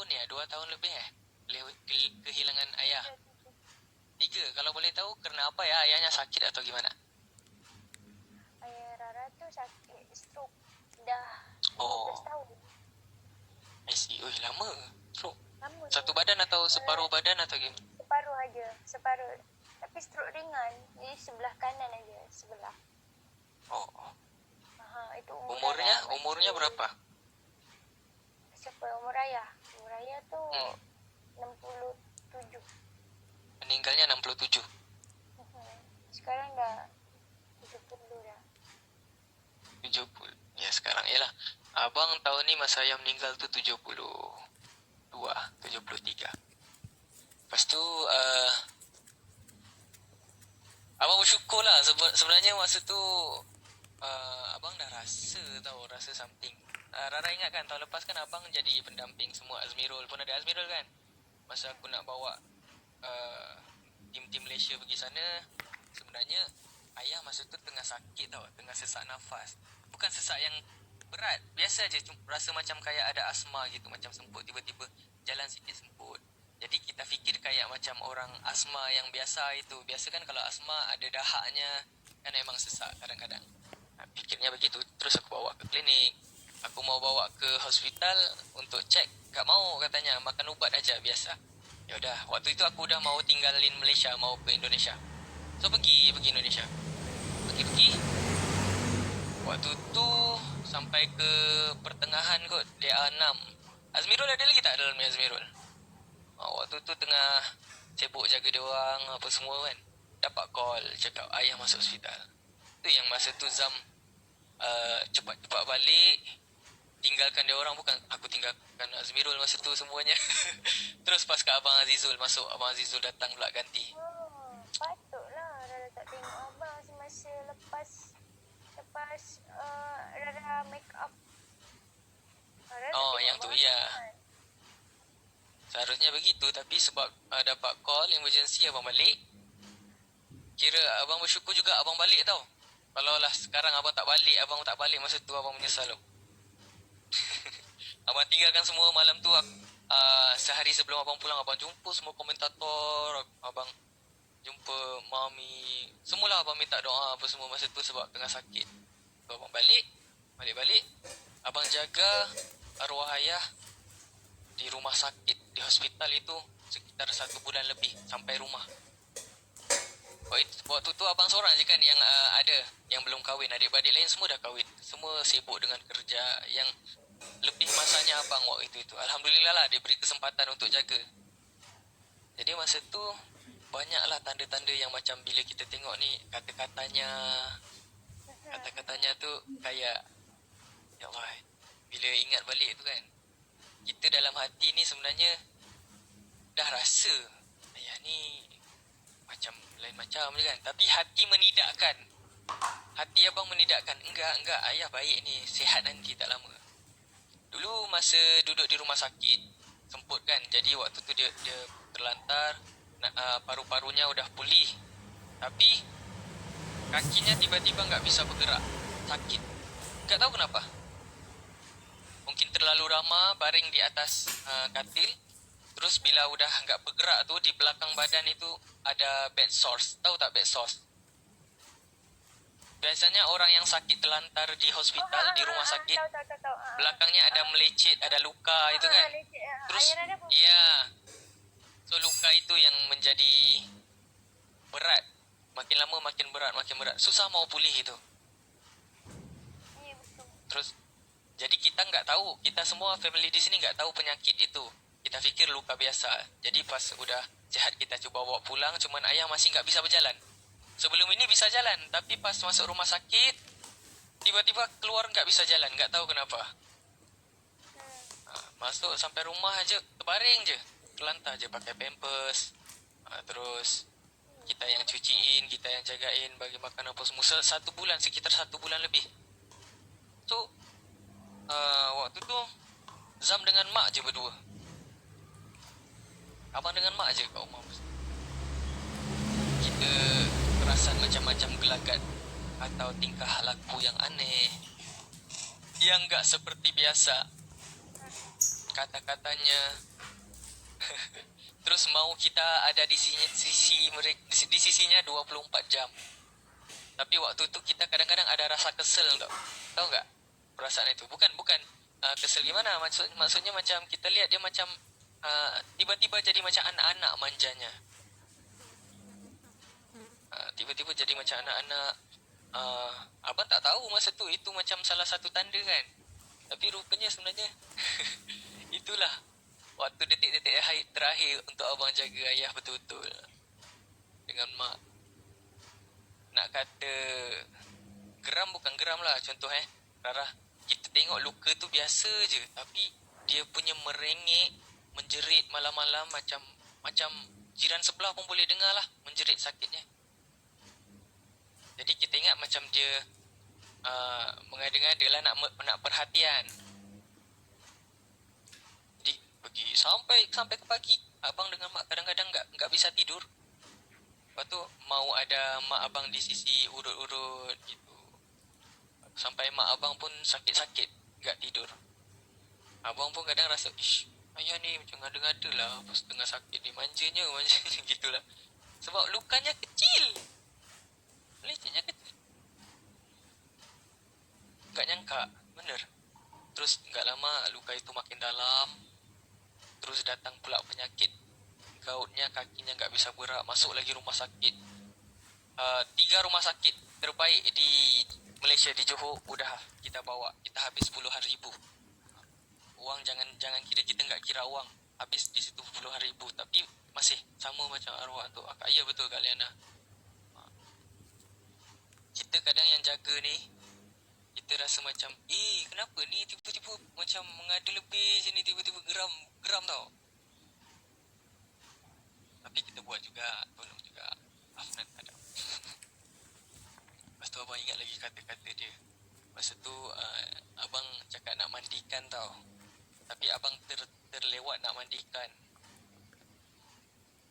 tahun ya, 2 tahun lebih kehilangan ayah. 3, kalau boleh tahu karena apa ya, ayahnya sakit atau gimana? Ayah Rara tuh sakit stroke dah 15 Oh, tahun. I see. Lama. Stroke. Lama tu. Satu badan atau separuh badan atau gimana? Separuh aja, separuh. Tapi stroke ringan, jadi sebelah kanan aja, sebelah. Oh. Itu Umurnya berapa? Siapa umur ayah? Umur ayah tuh 67. Meninggalnya 67. Sekarang dah 70 dah. 70. Ya sekarang yalah. Abang tahun ni masa ayah meninggal tu 72, 73. Lepas tu abang bersyukur lah sebenarnya masa tu abang dah rasa something. Rara ingat kan tahun lepas kan abang jadi pendamping semua Azmirul pun ada Azmirul kan. Masa aku nak bawa tim Malaysia pergi sana, sebenarnya ayah masa tu tengah sakit tau, tengah sesak nafas. Bukan sesak yang berat, biasa je, rasa macam kayak ada asma gitu, macam semput, tiba-tiba jalan sikit semput. Jadi kita fikir kayak macam orang asma yang biasa itu. Biasa kan kalau asma ada dahaknya, kan emang sesak kadang-kadang. Fikirnya begitu. Terus aku bawa ke klinik, aku mau bawa ke hospital untuk cek, gak mau katanya, makan ubat aja biasa. Yaudah, waktu itu aku udah mau tinggalin Malaysia, mau ke Indonesia. So pergi Indonesia. Pergi. Waktu tu sampai ke pertengahan kot, DA6. Azmirul ada lagi tak dalamnya Azmirul? Waktu tu tengah sibuk jaga dia orang apa semua kan. Dapat call cakap ayah masuk hospital. Tu yang masa tu Zam cepat-cepat balik, tinggalkan dia orang. Bukan aku tinggalkan Azmirul masa tu semuanya. Terus pas ke Abang Azizul masuk, Abang Azizul datang pula ganti. Patutlah Rara tak tengok abang semasa lepas Rara make up. Yang tu ya. Seharusnya begitu, tapi sebab dapat call emergency abang balik. Kira abang bersyukur juga abang balik tau. Kalau lah sekarang abang tak balik masa tu abang menyesal tau. Abang tinggalkan semua malam tu. Sehari sebelum abang pulang, abang jumpa semua komentator, abang jumpa mami, semualah abang minta doa apa semua masa tu sebab tengah sakit. So, abang balik, abang jaga arwah ayah di rumah sakit, di hospital itu sekitar 1 bulan lebih sampai rumah. Waktu tu abang seorang je kan yang ada, yang belum kahwin. Adik-adik lain semua dah kahwin, semua sibuk dengan kerja. Yang lebih masanya abang waktu itu. Alhamdulillah lah diberi kesempatan untuk jaga. Jadi masa tu banyaklah tanda-tanda yang macam bila kita tengok ni, kata-katanya tu kayak, ya Allah, bila ingat balik tu kan, kita dalam hati ni sebenarnya dah rasa ayah ni macam lain macam je kan. Tapi hati abang menidakkan, enggak, ayah baik ni, sihat nanti tak lama. Dulu masa duduk di rumah sakit semput kan, jadi waktu tu dia terlantar, paru-parunya udah pulih, tapi kakinya tiba-tiba enggak bisa bergerak, sakit, enggak tahu kenapa. Mungkin terlalu lama baring di atas katil. Terus bila udah enggak bergerak tu, di belakang badan itu ada bed sores. Tahu tak bed sores? Biasanya orang yang sakit terlantar di hospital, di rumah sakit, tahu. belakangnya ada melecet, ada luka itu kan. Terus ya, so luka itu yang menjadi berat. Makin lama makin berat. Susah mau pulih itu. Terus jadi kita nggak tahu, kita semua family di sini nggak tahu penyakit itu. Kita fikir luka biasa. Jadi pas udah sehat kita coba bawa pulang, cuman ayah masih nggak bisa berjalan. Sebelum ini bisa jalan, tapi pas masuk rumah sakit, tiba-tiba keluar nggak bisa jalan, nggak tahu kenapa. Masuk sampai rumah aja terbaring je, terlantar je pakai pampers. Terus kita yang cuciin, kita yang jagain, bagi makan apa semua. 1 bulan, sekitar 1 bulan lebih. So waktu tu Zam dengan mak je berdua. Abang dengan mak je kat rumah. Kita perasan macam-macam gelagat atau tingkah laku yang aneh, yang gak seperti biasa. kata-katanya. Terus mau kita ada di sisi mereka, di sisinya 24 jam. Tapi waktu itu kita kadang-kadang ada rasa kesel tau. Tahu nggak perasaan itu? Bukan kesel gimana? Maksudnya macam kita lihat dia macam tiba-tiba jadi macam anak-anak manjanya. Tiba-tiba jadi macam anak-anak. Abang tak tahu masa tu itu macam salah satu tanda kan. Tapi rupanya sebenarnya itulah waktu detik-detik terakhir untuk abang jaga ayah betul-betul dengan mak. Nak kata geram bukan geram lah, contoh Rara, kita tengok luka tu biasa je, tapi dia punya merengek, menjerit malam-malam macam jiran sebelah pun boleh dengar lah menjerit sakitnya. Jadi kita ingat macam dia mengada-ngada lah nak perhatian. Jadi pergi sampai ke pagi, abang dengan mak kadang-kadang enggak bisa tidur. Lepas tu mau ada mak abang di sisi urut-urut gitu. Sampai mak abang pun sakit-sakit enggak tidur. Abang pun kadang rasa, ish, ayah ni macam ngada-ngada lah, pas tengah sakit ni manjanya gitulah. Sebab lukanya kecil. Lecetnya kecil. Enggak nyangka, bener. Terus enggak lama luka itu makin dalam. Terus datang pula penyakit gautnya, kakinya enggak bisa gerak, masuk lagi rumah sakit. 3 rumah sakit terbaik di Malaysia, di Johor, udah kita bawa. Kita habis puluhan ribu. Uang jangan kira kita enggak kira uang. Habis di situ puluhan ribu, tapi masih sama macam arwah tu. Ya betul Kak Liana. Kita kadang yang jaga ni, kita rasa macam, kenapa ni tiba-tiba macam mengada lebih je ni, tiba-tiba geram tau. Tapi kita buat juga, tolong juga. Afnan kadang. Lepas tu abang ingat lagi kata-kata dia. Masa tu abang cakap nak mandikan tau. Tapi abang terlewat nak mandikan.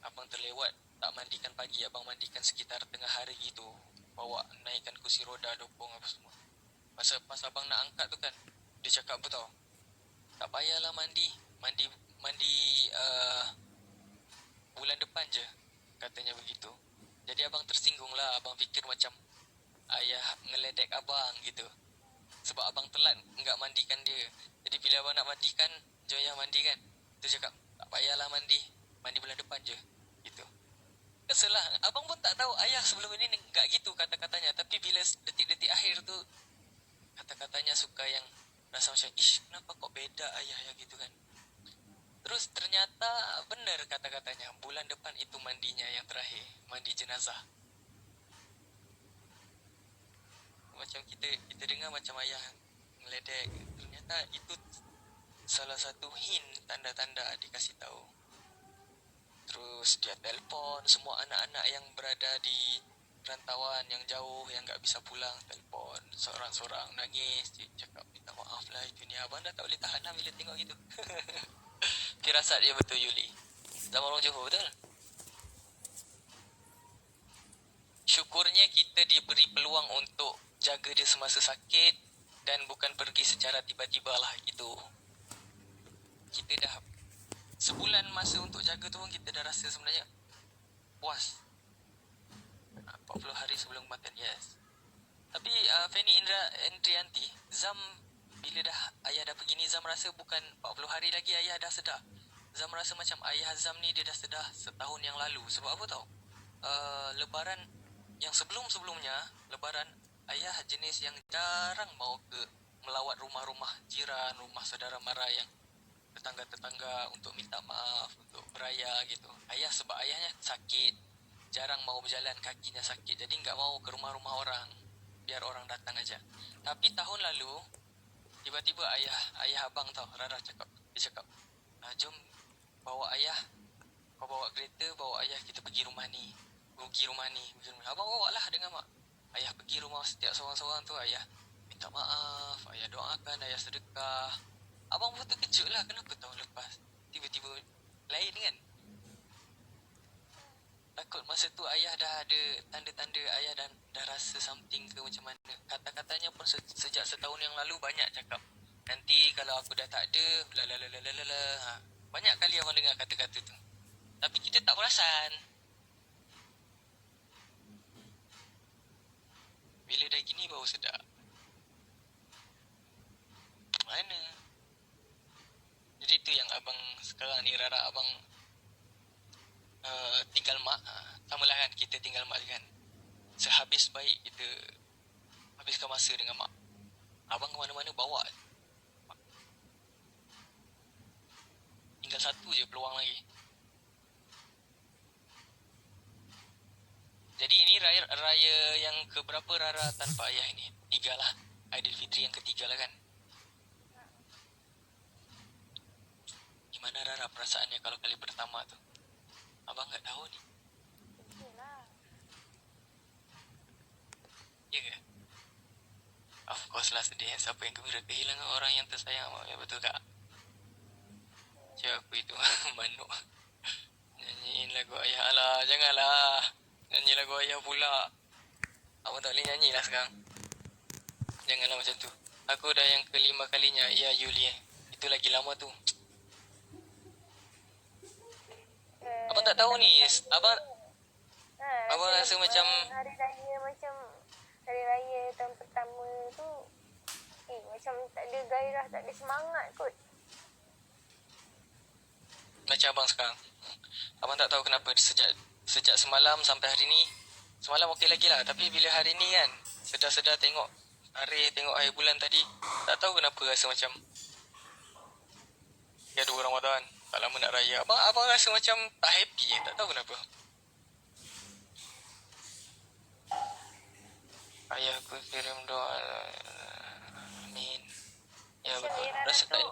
Abang terlewat tak mandikan pagi. Abang mandikan sekitar tengah hari gitu. Bawa naikkan kursi roda, dopong apa semua. Pas abang nak angkat tu kan, dia cakap apa tau, tak payahlah mandi bulan depan je, katanya begitu. Jadi abang tersinggung lah. Abang fikir macam ayah ngeledek abang gitu, sebab abang telat enggak mandikan dia. Jadi bila abang nak mandikan, jom ayah mandi kan, dia cakap tak payahlah mandi bulan depan je gitu. Kesel lah. Abang pun tak tahu ayah sebelum ini enggak gitu kata-katanya. Tapi bila detik-detik akhir tu, kata-katanya suka yang rasa macam, ish, kenapa kok beda ayah ya gitu kan. Terus ternyata benar kata-katanya, bulan depan itu mandinya yang terakhir, mandi jenazah. Macam kita dengar macam ayah ngeledek, ternyata itu salah satu hint, tanda-tanda dikasih tahu. Terus dia telefon semua anak-anak yang berada di rantauan yang jauh, yang tak bisa pulang, telefon seorang-seorang, nangis, dia cakap minta maaf lah itu ni. Abang dah tak boleh tahan lah bila tengok gitu. Firasat dia betul, Yuli. Zaman orang Johor, betul? Syukurnya kita diberi peluang untuk jaga dia semasa sakit dan bukan pergi secara tiba-tiba lah gitu. Kita dah sebulan masa untuk jaga tu pun kita dah rasa sebenarnya puas. 40 hari sebelum kematian, yes. Tapi Fanny Indrianti, Zam, bila dah ayah dah pergi ni, Zam rasa bukan 40 hari lagi ayah dah sedar. Zam rasa macam ayah Zam ni dia dah sedar setahun yang lalu. Sebab apa tau? Lebaran yang sebelum-sebelumnya, lebaran, ayah jenis yang jarang mau melawat rumah-rumah jiran, rumah saudara mara yang tetangga-tetangga untuk minta maaf, untuk beraya gitu. Ayah sebab ayahnya sakit, jarang mau berjalan, kakinya sakit, jadi enggak mau ke rumah-rumah orang, biar orang datang aja. Tapi tahun lalu tiba-tiba ayah abang tau, Rara cakap, dia cakap, jom bawa ayah, kau bawa kereta, bawa ayah kita pergi rumah ni. Abang bawa lah dengan mak. Ayah pergi rumah setiap seorang-seorang tu, ayah minta maaf, ayah doakan, ayah sedekah. Abang pun terkejut lah, kenapa tahun lepas tiba-tiba lain kan. Takut masa tu ayah dah ada tanda-tanda, ayah dah rasa something ke macam mana. Kata-katanya pun sejak setahun yang lalu banyak cakap, Nanti kalau aku dah tak ada, lalalalalala. Banyak kali abang dengar kata-kata tu. Tapi kita tak perasan. Bila dah gini baru sedar. Mana? Jadi tu yang abang sekarang ni, Rara abang tinggal mak. Samalah kan, kita tinggal mak je kan. Sehabis baik kita habiskan masa dengan mak. Abang ke mana-mana bawa. Tinggal satu je peluang lagi. Jadi ini raya yang keberapa Rara tanpa ayah ini? 3 lah. Aidilfitri yang ketiga lah kan. Gimana Rara perasaannya kalau kali pertama tu? Abang tak tahu ni. Itulah. Ya ke? Of course lah sedih. Siapa yang gembira kehilangan orang yang tersayang. Ya betul kak? Cik aku itu manuk. Nyanyiin lagu ayah. Alah janganlah. Nyanyi lagu ayah pula. Abang tak boleh nyanyi lah sekarang. Janganlah macam tu. Aku dah yang kelima kalinya. Ya Yuli. Itu lagi lama tu. Abang tak tahu ni. Abang rasa macam hari raya tahun pertama tu macam tak ada gairah, tak ada semangat kot. macam abang sekarang. Abang tak tahu kenapa sejak semalam sampai hari ni. Semalam okey lagi lah. Tapi bila hari ni kan, sedar-sedar tengok tengok akhir bulan tadi, tak tahu kenapa rasa macam ya 2 Ramadan, tak lama nak raya. Abang rasa macam tak happy, tak tahu kenapa. Ayahku kirim doa. Amin. Ya betul. Rasa tak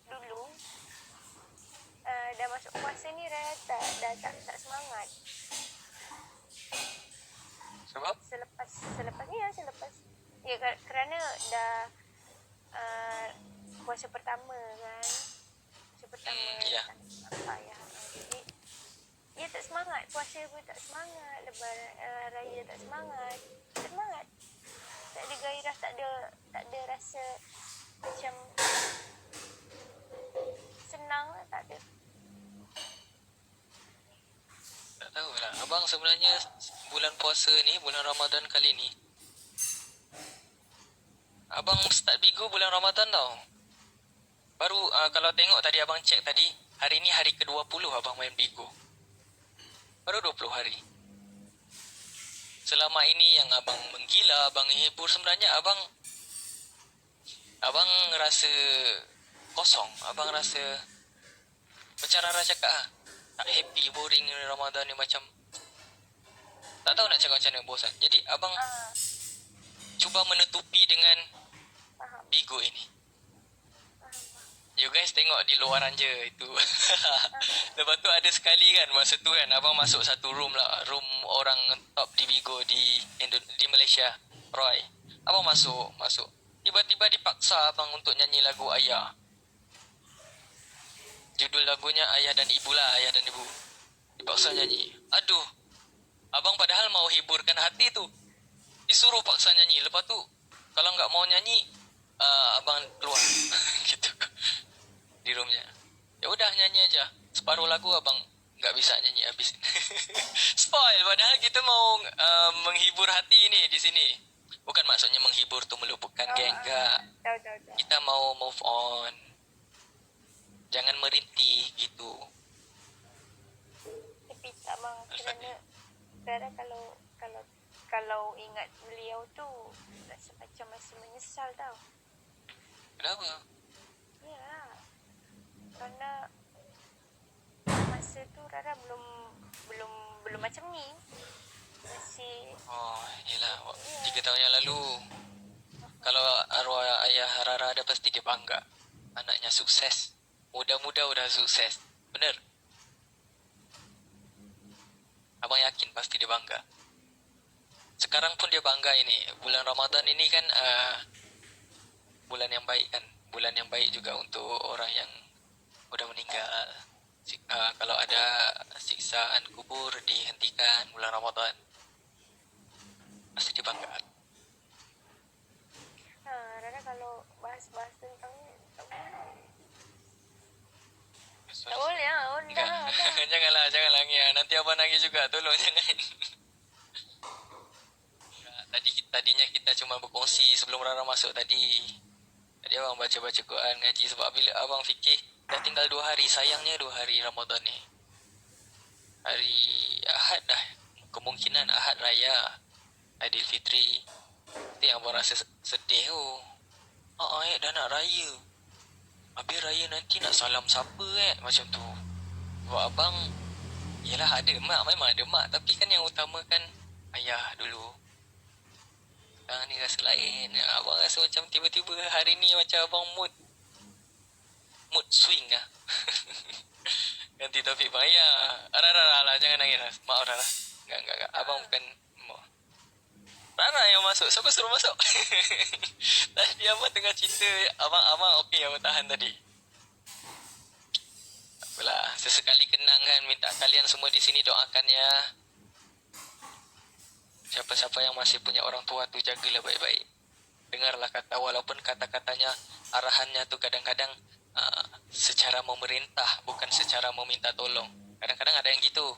dulu dah masuk puasa ni Rara tak semangat. sebab Selepas kerana dah puasa pertama kan. Puasa pertama ya. Apa ya. Jadi dia tak semangat, puasa pun tak semangat, lebaran raya tak semangat. Tak ada gairah, tak ada rasa macam senang lah, tak ada. Tak tahulah. Abang sebenarnya bulan puasa ni, bulan Ramadan kali ni, abang start bigo bulan Ramadan tau. Baru kalau tengok tadi abang cek tadi, hari ni hari ke-20 abang main bigo. Baru 20 hari. Selama ini yang abang menggila, abang hibur, sebenarnya abang rasa kosong. Abang rasa macam Rara cakap tak happy, boring Ramadan ni, macam tak tahu nak cakap macam mana, bosan. Jadi abang cuba menutupi dengan Faham. bigo ini. You guys tengok di luaran je itu. Lepas tu ada sekali kan, masa tu kan abang masuk satu room lah, room orang top di Bigo di Malaysia, Roy. Abang masuk. Tiba-tiba dipaksa abang untuk nyanyi lagu Ayah. Judul lagunya Ayah dan Ibu lah, Ayah dan Ibu. Dipaksa nyanyi. Aduh. Abang padahal mau hiburkan hati tu, disuruh paksa nyanyi. Lepas tu kalau enggak mau nyanyi, abang keluar. Gitu. Di roomnya. Ya udah nyanyi aja. Separuh lagu abang enggak bisa nyanyi habis. Spoil, padahal kita mau menghibur hati ni di sini. Bukan maksudnya menghibur tu meluputkan geng, enggak. Tahu. Kita mau move on. Jangan merintih gitu. Tapi abang kerana kalau ingat beliau tu rasa macam masih menyesal tau. Kenapa? Ya. Kerana masa tu Rara belum macam ni. Masih Oh, yelah. 3 tahun yang lalu. Kalau arwah ayah Rara ada, pasti dia bangga. Anaknya sukses. Muda-muda udah sukses. Bener? Abang yakin pasti dia bangga. Sekarang pun dia bangga ini. Bulan Ramadan ini kan bulan yang baik kan. Bulan yang baik juga untuk orang yang udah meninggal. Kalau ada siksaan kubur dihentikan bulan Ramadan. Pasti dia bangga. abang nangis juga. Tolong jangan. Tadinya kita cuma berkongsi sebelum Rara masuk tadi. Tadi abang baca-baca Quran, ngaji. Sebab bila abang fikir dah tinggal 2 hari. Sayangnya 2 hari Ramadan ni. Hari Ahad dah. Kemungkinan Ahad Raya, Aidilfitri. Itu yang abang rasa sedih tu. Dah nak raya. Habis raya nanti nak salam siapa macam tu. Sebab abang, yelah ada mak, memang ada mak. Tapi kan yang utama kan ayah dulu. Sekarang ni rasa lain. Abang rasa macam tiba-tiba hari ni macam abang mood swing lah. Ganti topik bang. Ya, Rara lah, jangan nangis lah. Maaf Rara. Enggak. Abang bukan mau. Rara yang masuk. Siapa suruh masuk? Tadi abang tengah cerita. Abang okey, abang tahan tadi. Tak apalah. Sesekali kenang kan. Minta kalian semua di sini doakan ya. Siapa-siapa yang masih punya orang tua tu, jagalah baik-baik. Dengarlah kata, walaupun kata-katanya, arahannya tu kadang-kadang secara memerintah, bukan secara meminta tolong. Kadang-kadang ada yang gitu.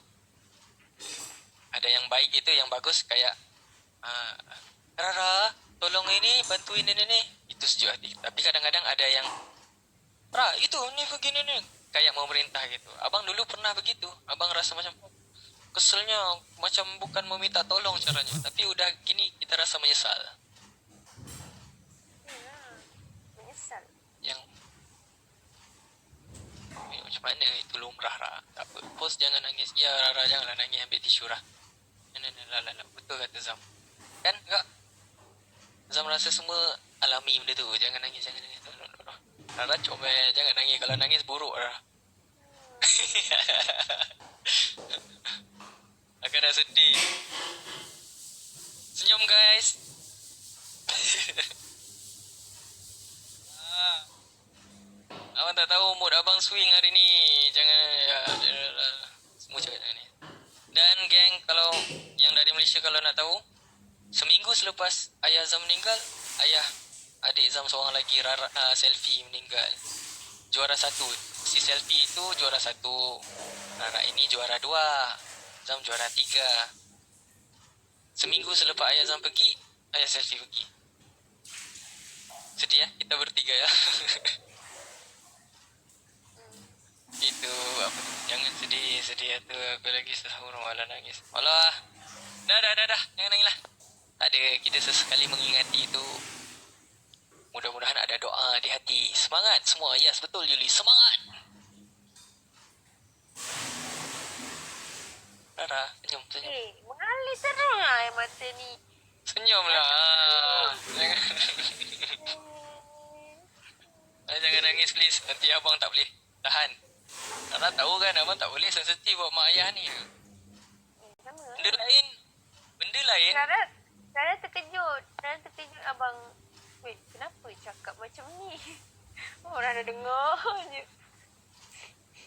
Ada yang baik itu, yang bagus kayak, Rara, tolong ini, bantuin ini. Itu sejuk hati. Tapi kadang-kadang ada yang, Rara, itu, ni begini ni. Kayak memerintah gitu. Abang dulu pernah begitu. Abang rasa macam, keselnya macam bukan meminta tolong caranya. Tapi udah gini, kita rasa menyesal. Menyesal. Yang macam mana itu lumrah Ra. Tak apa. Post jangan nangis. Ya Rara, janganlah nangis, ambil tisu Ra. Lah. Betul kata Zam. Kan enggak? Zam rasa semua alami benda tu. Jangan nangis. Rara comel, jangan nangis. Kalau nangis buruk Ra. Akan dah sedih. Senyum guys. Abang tak tahu mood abang swing hari ni. Jangan semua cakap jangan ni. Dan geng, kalau yang dari Malaysia kalau nak tahu, seminggu selepas ayah Zam meninggal, ayah adik Zam seorang lagi, Selfie, meninggal. Juara 1. Si Selfie itu juara 1. Rara ini juara 2. Zam juara 3. Seminggu selepas ayah Zam pergi, ayah Selfie pergi. Sedih ya, kita bertiga ya. Itu apa tu? Jangan sedih tu. Aku lagi sahur malah nangis. Alah. Dah. Jangan nangis lah. Tak ada, kita sesekali mengingati itu. Mudah-mudahan ada doa di hati. Semangat semua. Yes, betul Yuli. Semangat. Rara, senyum. Mengalir terus lah air mata ni. Senyumlah. Jangan nangis please. Nanti abang tak boleh tahan. Rara tahu kan abang tak boleh sensitif buat mak ayah ni. Sama. Benda lain. Rara terkejut. Abang. Weh, kenapa cakap macam ni? Orang dah dengar je.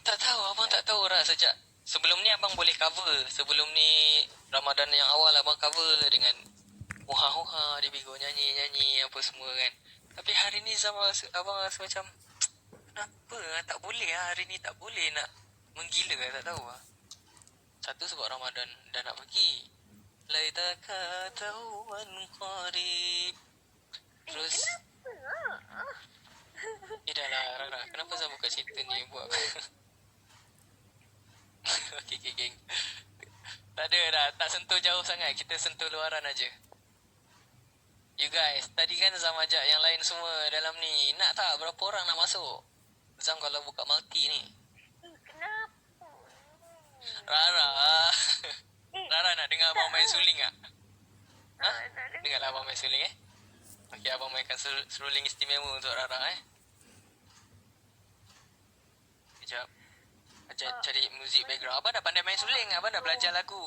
Tak tahu, abang tak tahu Rara sejak sebelum ni abang boleh cover. Sebelum ni Ramadan yang awal abang cover dengan huha-huha di bigo, nyanyi apa semua kan. Tapi hari ni abang rasa macam kenapa tak boleh hari ni, tak boleh nak menggila, tak tahu lah. Satu sebab Ramadan dah nak pergi. Laitaka tauman qarib. Terus Kenapa? dah lah Rara, kenapa saya buka cerita ni buat Okay geng. Tak ada dah, tak sentuh jauh sangat. Kita sentuh luaran aja. You guys, tadi kan Zam ajak yang lain semua dalam ni. Nak tak berapa orang nak masuk? Zam kalau buka multi ni. Kenapa? Rara. Rara nak dengar abang main suling tak? Dengarlah abang main suling Okay, abang mainkan seruling istimewa untuk Rara Sekejap. Cari muzik background. Abang dah pandai main suling. Abang dah belajar lagu.